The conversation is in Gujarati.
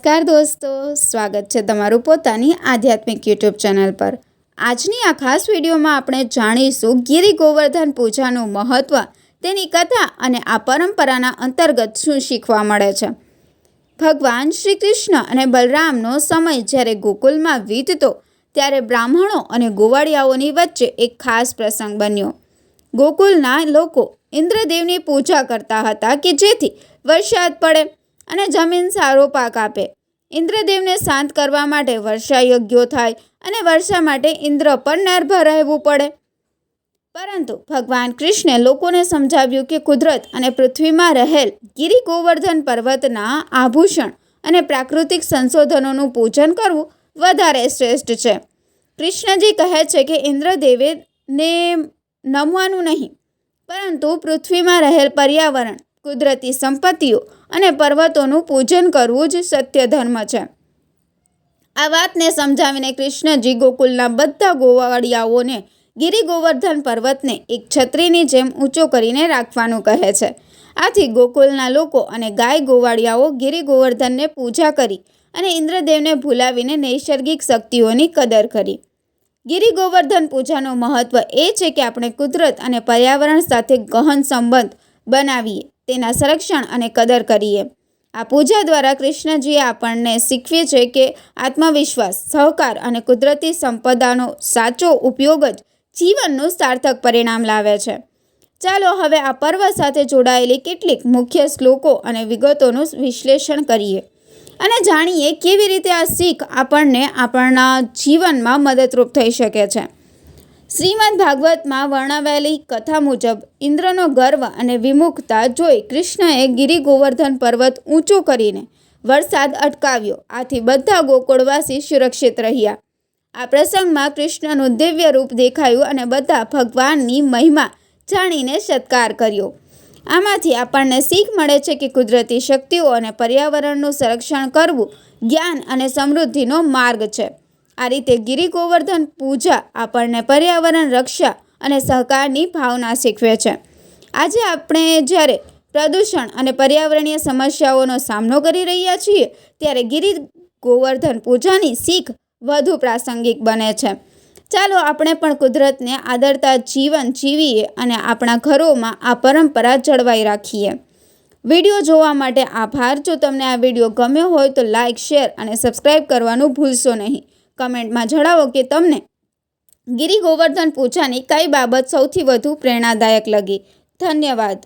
નમસ્કાર દોસ્તો, સ્વાગત છે તમારું પોતાની આધ્યાત્મિક યુટ્યુબ ચેનલ પર। આજની આ ખાસ વિડીયોમાં આપણે જાણીશું ગિરિ ગોવર્ધન પૂજાનું મહત્ત્વ, તેની કથા અને આ પરંપરાના અંતર્ગત શું શીખવા મળે છે। ભગવાન શ્રી કૃષ્ણ અને બલરામનો સમય જ્યારે ગોકુલમાં વીતતો ત્યારે બ્રાહ્મણો અને ગોવાળિયાઓની વચ્ચે એક ખાસ પ્રસંગ બન્યો। ગોકુલના લોકો ઇન્દ્રદેવની પૂજા કરતા હતા કે જેથી વરસાદ પડે અને જમીન સારો પાક આપે। ઇન્દ્રદેવને શાંત કરવા માટે વર્ષા યજ્ઞો થાય અને વર્ષા માટે ઇન્દ્ર પર નિર્ભર રહેવું પડે। પરંતુ ભગવાન કૃષ્ણે લોકોને સમજાવ્યું કે કુદરત અને પૃથ્વીમાં રહેલ ગિરિ ગોવર્ધન પર્વતના આભૂષણ અને પ્રાકૃતિક સંશોધનોનું પૂજન કરવું વધારે શ્રેષ્ઠ છે। કૃષ્ણજી કહે છે કે ઇન્દ્રદેવે નમવાનું નહીં, પરંતુ પૃથ્વીમાં રહેલ પર્યાવરણ, કુદરતી સંપત્તિઓ અને પર્વતોનું પૂજન કરવું જ સત્ય ધર્મ છે। આ વાતને સમજાવીને કૃષ્ણજી ગોકુલના બધા ગોવાળિયાઓને ગિરિ ગોવર્ધન પર્વતને એક છત્રીની જેમ ઊંચો કરીને રાખવાનું કહે છે। આથી ગોકુલના લોકો અને ગાય ગોવાળિયાઓ ગિરિ ગોવર્ધનને પૂજા કરી અને ઇન્દ્રદેવને ભૂલાવીને નૈસર્ગિક શક્તિઓની કદર કરી। ગિરિ ગોવર્ધન પૂજાનું મહત્ત્વ એ છે કે આપણે કુદરત અને પર્યાવરણ સાથે ગહન સંબંધ બનાવીએ, તેના સંરક્ષણ અને કદર કરીએ। આ પૂજા દ્વારા કૃષ્ણજીએ આપણને શીખવે છે કે આત્મવિશ્વાસ, સહકાર અને કુદરતી સંપદાનો સાચો ઉપયોગ જ જીવનનું સાર્થક પરિણામ લાવે છે। ચાલો હવે આ પર્વ સાથે જોડાયેલી કેટલીક મુખ્ય શ્લોકો અને વિગતોનું વિશ્લેષણ કરીએ અને જાણીએ કેવી રીતે આ શીખ આપણને આપણા જીવનમાં મદદરૂપ થઈ શકે છે। શ્રીમદ ભાગવતમાં વર્ણવેલી કથા મુજબ ઇન્દ્રનો ગર્વ અને વિમુખતા જોઈ કૃષ્ણએ ગિરિ ગોવર્ધન પર્વત ઊંચો કરીને વરસાદ અટકાવ્યો। આથી બધા ગોકુળવાસી સુરક્ષિત રહ્યા। આ પ્રસંગમાં કૃષ્ણનું દિવ્ય રૂપ દેખાયું અને બધા ભગવાનની મહિમા જાણીને સત્કાર કર્યો। આમાંથી આપણને શીખ મળે છે કે કુદરતી શક્તિઓ અને પર્યાવરણનું સંરક્ષણ કરવું જ્ઞાન અને સમૃદ્ધિનો માર્ગ છે। આ રીતે ગિરિ ગોવર્ધન પૂજા આપણને પર્યાવરણ રક્ષા અને સહકારની ભાવના શીખવે છે। આજે આપણે જ્યારે પ્રદૂષણ અને પર્યાવરણીય સમસ્યાઓનો સામનો કરી રહ્યા છીએ ત્યારે ગિરિ ગોવર્ધન પૂજાની શીખ વધુ પ્રાસંગિક બને છે। ચાલો આપણે પણ કુદરતને આદરતા જીવન જીવીએ અને આપણા ઘરોમાં આ પરંપરા જળવાઈ રાખીએ। વિડીયો જોવા માટે આભાર। જો તમને આ વિડીયો ગમ્યો હોય તો લાઇક, શેર અને સબસ્ક્રાઈબ કરવાનું ભૂલશો નહીં। કમેન્ટમાં જણાવો કે તમને ગિરિ ગોવર્ધન પૂજાની કઈ બાબત સૌથી વધુ પ્રેરણાદાયક લગી। ધન્યવાદ।